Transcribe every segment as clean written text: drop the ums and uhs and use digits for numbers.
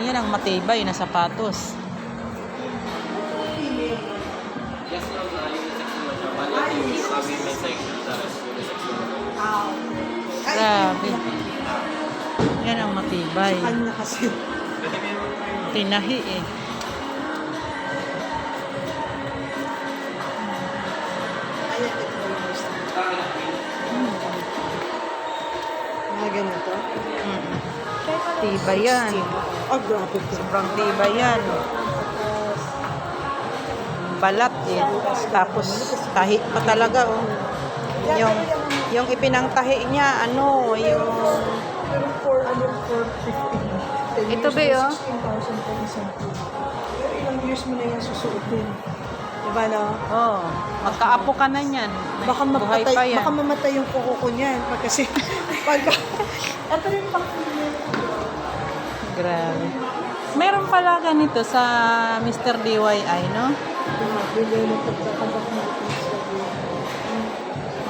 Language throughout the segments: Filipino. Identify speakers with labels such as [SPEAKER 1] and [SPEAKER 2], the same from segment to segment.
[SPEAKER 1] Ayan ang matibay na sapatos.
[SPEAKER 2] Yes, ma'am. Unisex naman siya. Bali, yung sabi may section. Tapos unisex naman.
[SPEAKER 1] Grabe. Yan ang matibay.
[SPEAKER 3] Ano na kasi?
[SPEAKER 1] Tinahi eh.
[SPEAKER 3] Ayan, ito yung gusto. Mga ganito.
[SPEAKER 1] Tibay yan.
[SPEAKER 3] Oh, grabe ko.
[SPEAKER 1] Sobrang tibay yan. Balat eh. Tapos tahi pa talaga oh. Yung ipinangtahi niya, ano, yung...
[SPEAKER 3] Pero for 450.
[SPEAKER 1] Ito ba yun?
[SPEAKER 3] 16,000 per isang kilo. Pero ilang years mo na yan susuotin. Diba na?
[SPEAKER 1] Oh, magkaapo ka na niyan.
[SPEAKER 3] Baka
[SPEAKER 1] Buhay pa yan.
[SPEAKER 3] baka mamatay yung kuko ko niyan. Kasi, pagka... Ito rin pang
[SPEAKER 1] Grabe. Meron pala ganito sa Mr. DIY, no?
[SPEAKER 3] bili ng pagkakabak mo.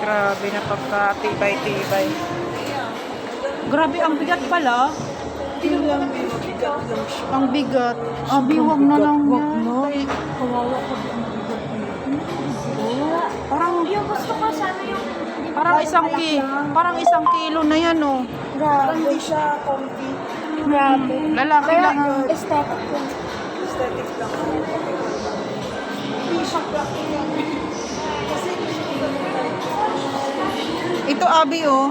[SPEAKER 1] Grabe na pagka-tibay-tibay. Grabe, ang bigat pala.
[SPEAKER 3] Yun lang, bigat lang siya.
[SPEAKER 1] Ang bigat. Abi, wag na lang
[SPEAKER 3] Wag
[SPEAKER 1] yan.
[SPEAKER 3] na. Kawawa ka ba ang bigat niya?
[SPEAKER 1] Parang,
[SPEAKER 4] Yung gusto ko sana yung
[SPEAKER 1] parang isang kilo na yan, oh.
[SPEAKER 3] Grabe siya, comfy.
[SPEAKER 4] grabe.
[SPEAKER 1] Lalaki
[SPEAKER 4] Pero
[SPEAKER 1] lang ang...
[SPEAKER 4] aesthetic yun.
[SPEAKER 3] Aesthetic lang. Hindi siya plaki yan. Kasi
[SPEAKER 1] Ito, Abi, oh.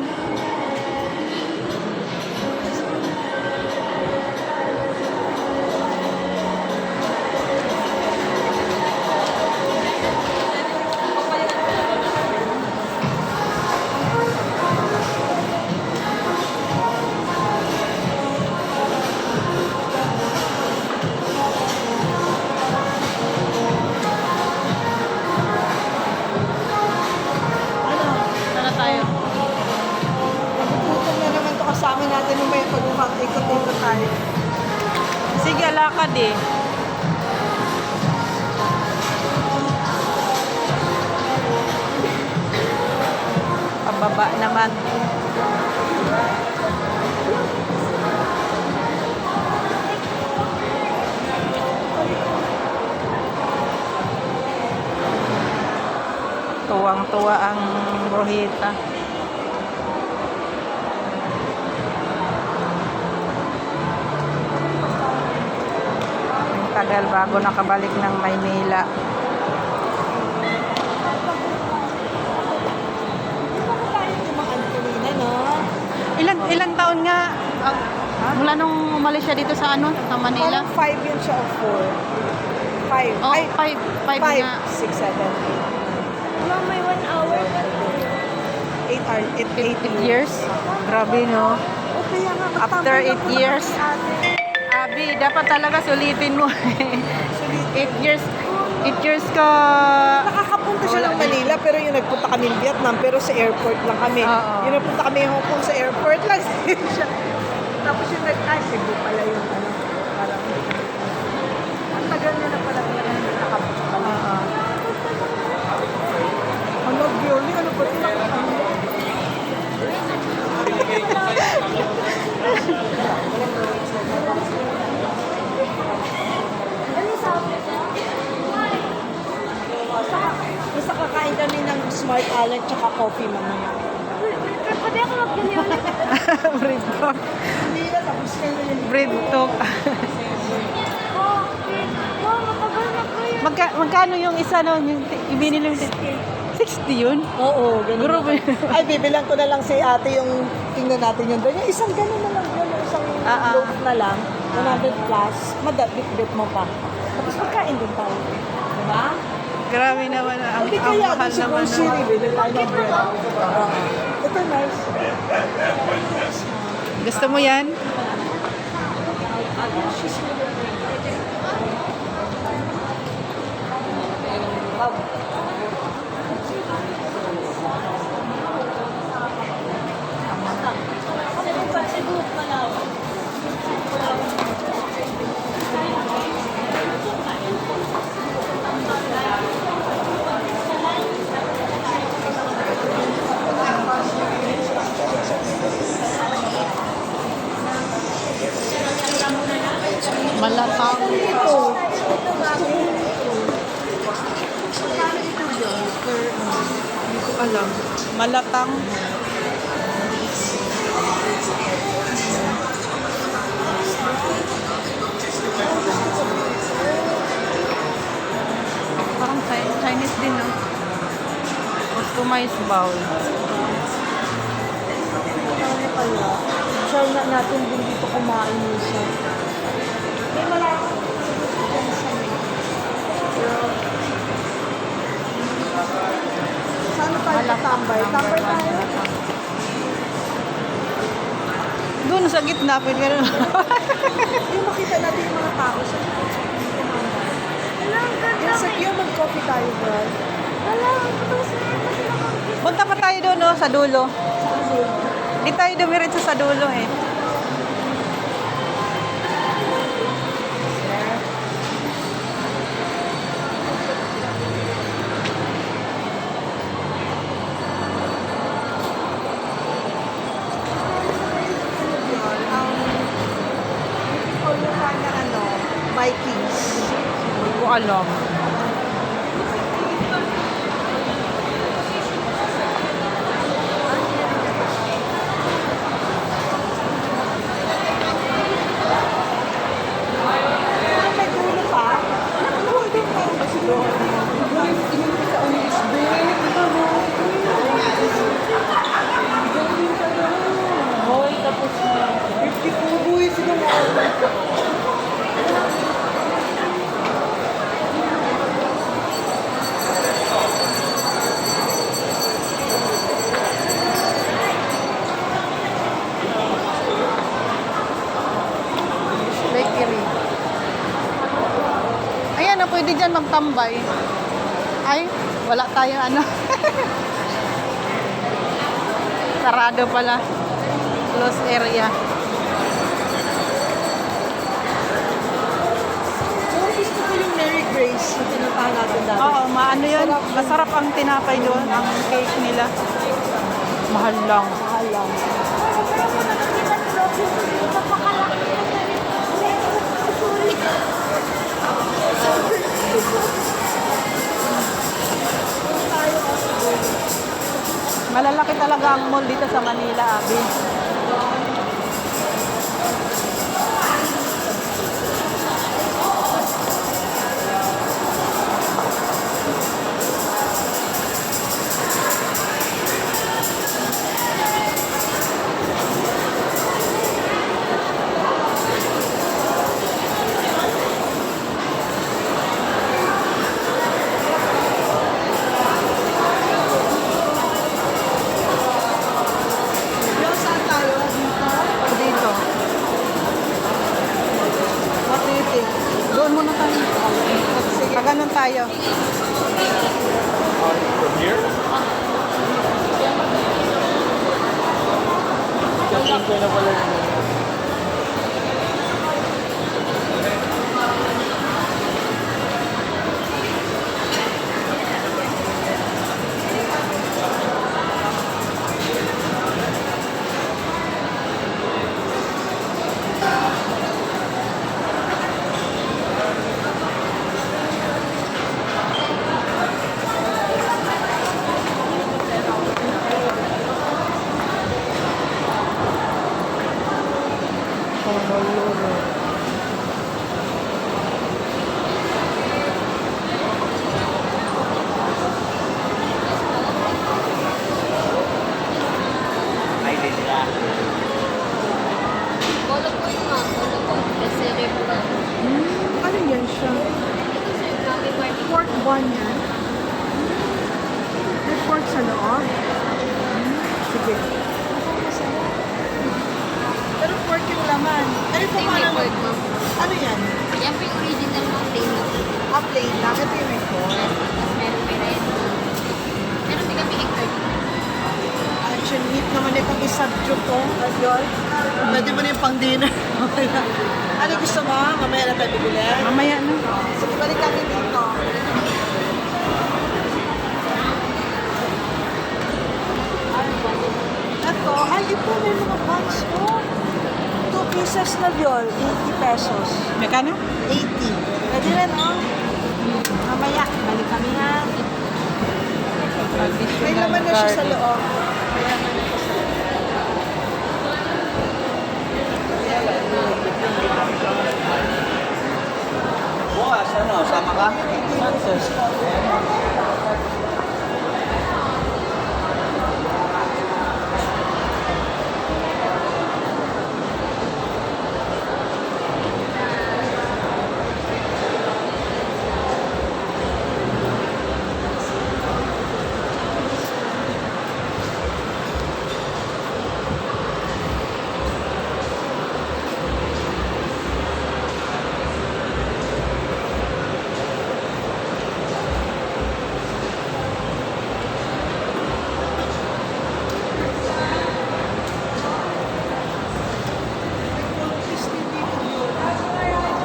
[SPEAKER 1] Sana tayo.
[SPEAKER 3] Nagugutom na naman ito kasama natin nung may pag-ikot-ikot tayo.
[SPEAKER 1] Sige, lakad eh. Pababa naman. Tuwang-tuwa ang Rohita. Ang tagal bago nakabalik ng Maynila.
[SPEAKER 3] Tumaan kanina, no?
[SPEAKER 1] Ilang taon nga mula nung umalis siya dito sa sa Manila?
[SPEAKER 3] Parang 5 yun siya o 4. 5.
[SPEAKER 1] Oh,
[SPEAKER 3] Ay,
[SPEAKER 1] 5 nga.
[SPEAKER 3] 6, 7, 8.
[SPEAKER 4] Wala, may 1 hour.
[SPEAKER 1] 8 years. Grabe, no?
[SPEAKER 3] O kaya nga,
[SPEAKER 1] After
[SPEAKER 3] magtambay
[SPEAKER 1] 8
[SPEAKER 3] ako
[SPEAKER 1] years.
[SPEAKER 3] si ate.
[SPEAKER 1] Abi, dapat talaga sulitin mo. 8 years. 8 years ka.
[SPEAKER 3] Nakakapunta siya ng Manila, pero yung nagpunta kami ng Vietnam, pero sa airport lang kami.
[SPEAKER 1] Oo.
[SPEAKER 3] Yung nagpunta kami ng Hong Kong sa airport lang siya. Tapos yung Cebu pala yung ano, parang ang tagal niya na pala nakapunta pala. Ano, Bioli, ano ba ito?
[SPEAKER 4] Ano sabi ko?
[SPEAKER 3] Basta kakain kami ng Smart Allen tsaka coffee mamaya.
[SPEAKER 4] Pwede ako mag-ganyan ulit.
[SPEAKER 1] Bread talk.
[SPEAKER 3] Hindi na, tapos ka na yun.
[SPEAKER 1] Bread talk.
[SPEAKER 4] Oh, wow, matagal na ko yun.
[SPEAKER 1] Magkano yung isa no? Yung ibinili mo? 60 yun?
[SPEAKER 3] Oo, ganun.
[SPEAKER 1] Grabe.
[SPEAKER 3] Ay, bibilang ko na lang si ate yung tingnan natin yun doon. Yung isang ganun na lang yun, yung isang loaf na lang, 100 plus, madabit-bit mo pa. Tapos magkain din tayo. Diba?
[SPEAKER 1] Grabe naman. Ang
[SPEAKER 3] Hindi kaya
[SPEAKER 1] mahal
[SPEAKER 3] doon sa
[SPEAKER 1] naman.
[SPEAKER 3] grocery,
[SPEAKER 1] No?
[SPEAKER 3] bili tayo ng bread. Ito nice.
[SPEAKER 1] Gusto mo yan? Malatang.
[SPEAKER 3] Ito. Paano ito yun?
[SPEAKER 1] Hindi ko alam. Malatang. Parang Chinese din, no? Customized bowl.
[SPEAKER 3] Ano kaya? Share na natin din dito kumain minsan. May malaki. Saan tayo tatambay? Tambay tayo.
[SPEAKER 1] Doon sa gitna, pwede ka
[SPEAKER 3] Yung makita natin yung mga tao sa yung sa iyo, mag-coffee tayo, bro.
[SPEAKER 1] Punta pa tayo doon, no? Sa dulo.
[SPEAKER 3] Saan yun?
[SPEAKER 1] Hindi tayo dumiretso sa dulo, eh.
[SPEAKER 3] O yung kanya ano, Vikings.
[SPEAKER 1] Hindi ko alam.
[SPEAKER 3] Ah, may dulo pa? Nakuha din tayo ba siguro? Hoy, tapos na. 50 buhay siguro.
[SPEAKER 1] Bakery. Ayan, na pwede dyan magtambay. Ay, wala tayong ano. Sarado pala. Closed area.
[SPEAKER 3] Oh, gusto ko yung Mary Grace na tinatahan natin dati.
[SPEAKER 1] Oo, maano yun. Masarap ang tinapay doon. Ang cake nila. Mahal lang.
[SPEAKER 3] Mahal lang.
[SPEAKER 1] Malalaki talaga ang mall dito sa Manila, Abi.
[SPEAKER 3] Yung saan tayo? Dito?
[SPEAKER 1] Dito.
[SPEAKER 3] What do you think?
[SPEAKER 1] Doon muna tayo.
[SPEAKER 3] Sige.
[SPEAKER 1] Paganon tayo.
[SPEAKER 2] Kakin ko na pala. Ay, di sila.
[SPEAKER 4] Bolo po yung mga bolo po. Kasi restaurant.
[SPEAKER 3] Ano yan siya?
[SPEAKER 4] Ito sir, Mami Party.
[SPEAKER 3] Pork bun yan? May pork sa loob? Sige. Pero pork yung laman. Ano ito
[SPEAKER 4] Ito yung may
[SPEAKER 3] parang...
[SPEAKER 4] pork, ma'am.
[SPEAKER 3] Ano yan?
[SPEAKER 4] Yan po yung original mga plain lang.
[SPEAKER 3] Ah, plain lang. Ito yung may pork.
[SPEAKER 4] Tapos meron may red. Meron din kami egg turkey.
[SPEAKER 3] Action meat naman itong isabjok ko. Ayun. Pwede mo na yung pang dinner. Ano gusto mo? Mamaya na tayo bibili.
[SPEAKER 1] Mamaya na.
[SPEAKER 3] Sige, balik lang dito. Ito, ay ito may mga buns to. pieces na viol, 80 pesos.
[SPEAKER 1] Magkano?
[SPEAKER 3] 80. Pwede rin, oh. Mamaya, balik kami ha. May laman na siya sa loob. May laman na siya sa loob.
[SPEAKER 2] Bukas, ano, sama ka? Santos.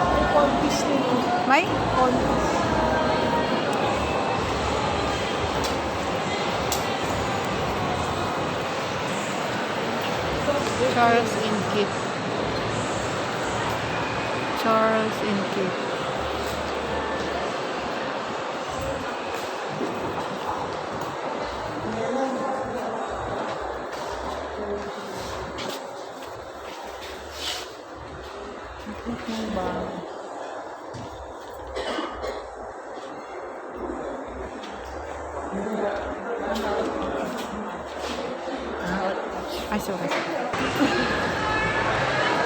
[SPEAKER 3] May corn-piece din dito.
[SPEAKER 1] May?
[SPEAKER 3] Corn-piece.
[SPEAKER 1] Charles in Kit. Charles in Kit. Ay, sorry.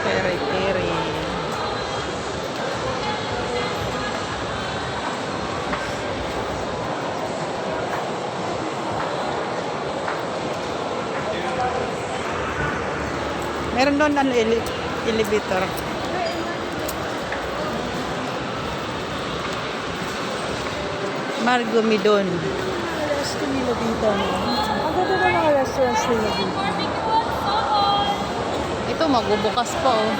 [SPEAKER 1] Pere. Meron doon ano, elevator. Margomidon.
[SPEAKER 3] Resto nila dito, no? Ang ganda na mga restaurants nila dito.
[SPEAKER 1] Ito magbubukas pa oh.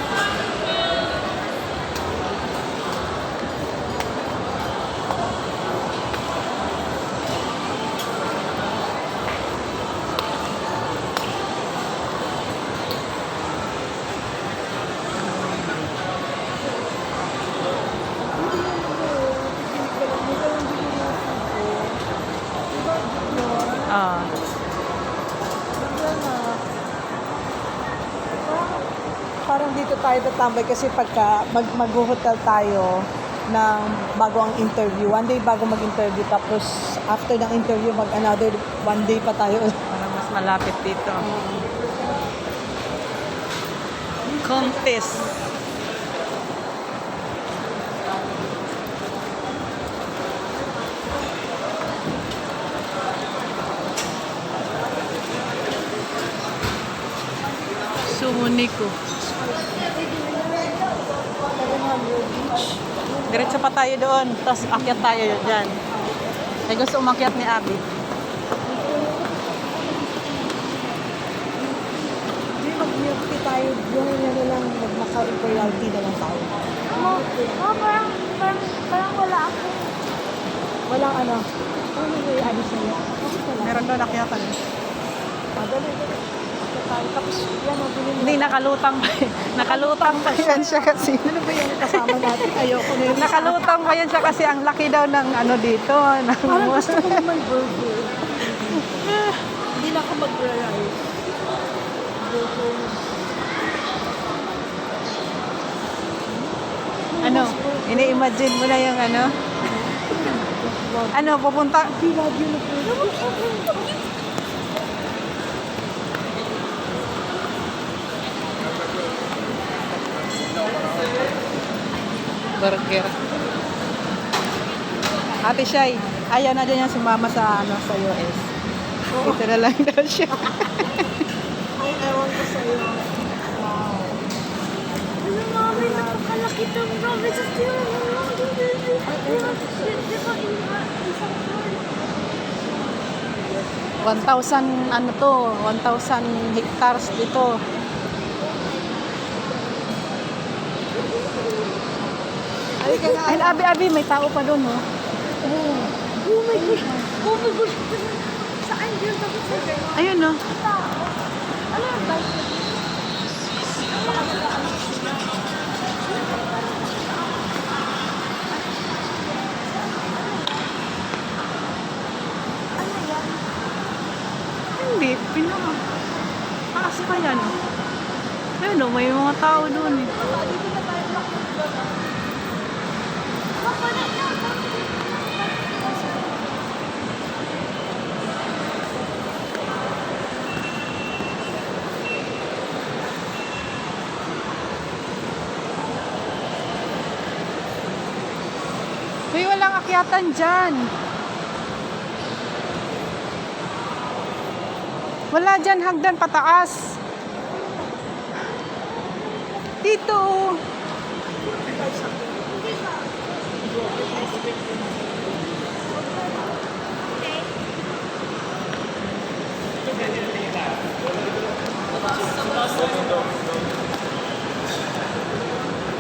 [SPEAKER 1] Ah.
[SPEAKER 3] Parang dito tayo tatambay kasi pagka mag-hotel tayo ng bago ang interview. One day bago mag-interview tapos after ng interview another one day pa tayo.
[SPEAKER 1] Parang mas malapit dito. Contest. Sumuniko.
[SPEAKER 3] 700 each.
[SPEAKER 1] Diretso pa tayo doon. Tapos akyat tayo dyan. Ay gusto umakyat ni Abby.
[SPEAKER 3] Hindi mag-milk tea tayo. Yung na lang mag-naka-royalty na lang tayo.
[SPEAKER 4] Parang wala ako.
[SPEAKER 3] Walang ano. Ano may ano sa'yo? Bakit wala?
[SPEAKER 1] Meron doon akyatan.
[SPEAKER 3] Dali. Tapos yan, bilhin mo.
[SPEAKER 1] Hindi, nakalutang pa. Nakalutang pa yan siya kasi.
[SPEAKER 3] Ano ba yung kasama natin? Ayoko na yun.
[SPEAKER 1] Nakalutang pa yan siya kasi ang laki daw ng ano dito. Ng
[SPEAKER 3] Parang gusto ko naman burger. Hindi na ako mag-rice. Burger.
[SPEAKER 1] ano, ini-imagine mo na yung ano? Ano, pupunta?
[SPEAKER 3] I love you na burger.
[SPEAKER 1] Burger. Ate Shai, ayaw na dyan yung sumama sa ano sa US. Dito na lang daw siya.
[SPEAKER 3] Ay, ewan ko sa'yo. Wow.
[SPEAKER 4] Ano, mami, napakalaki itong grabe sa tira. Di ba, isang floor?
[SPEAKER 1] 1,000 ano to, 1,000 hectares dito.
[SPEAKER 3] Halika na.
[SPEAKER 1] Ay, abi, may tao pa doon, no?
[SPEAKER 4] Oh my gosh! Oh my gosh! Saan yun? Tapos sa ganyan.
[SPEAKER 1] Ayun, no?
[SPEAKER 4] Ano yung bike?
[SPEAKER 1] kaya no? Ayun o, may mga tao doon eh. Uy, walang akyatan dyan. Wala dyan hagdan pataas. Dito.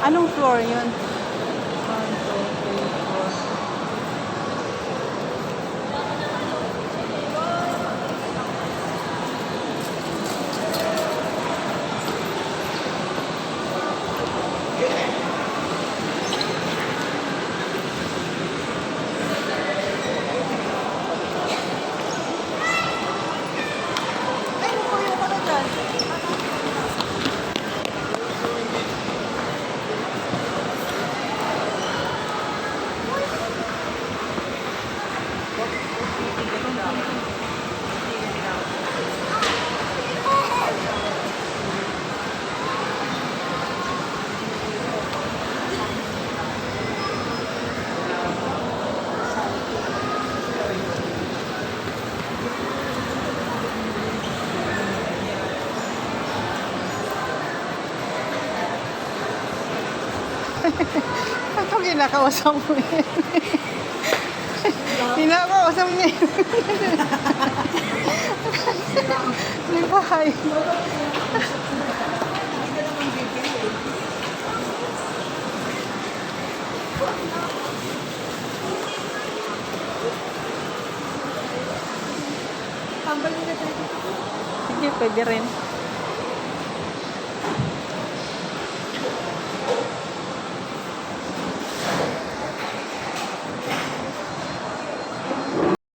[SPEAKER 1] Anong floor yun? 1, 2, 3, 4. Ito kinakausap mo yan. Kinakausap niya yun. Nagbahay.
[SPEAKER 3] Tambal nila tayo.
[SPEAKER 1] Sige, pwede rin.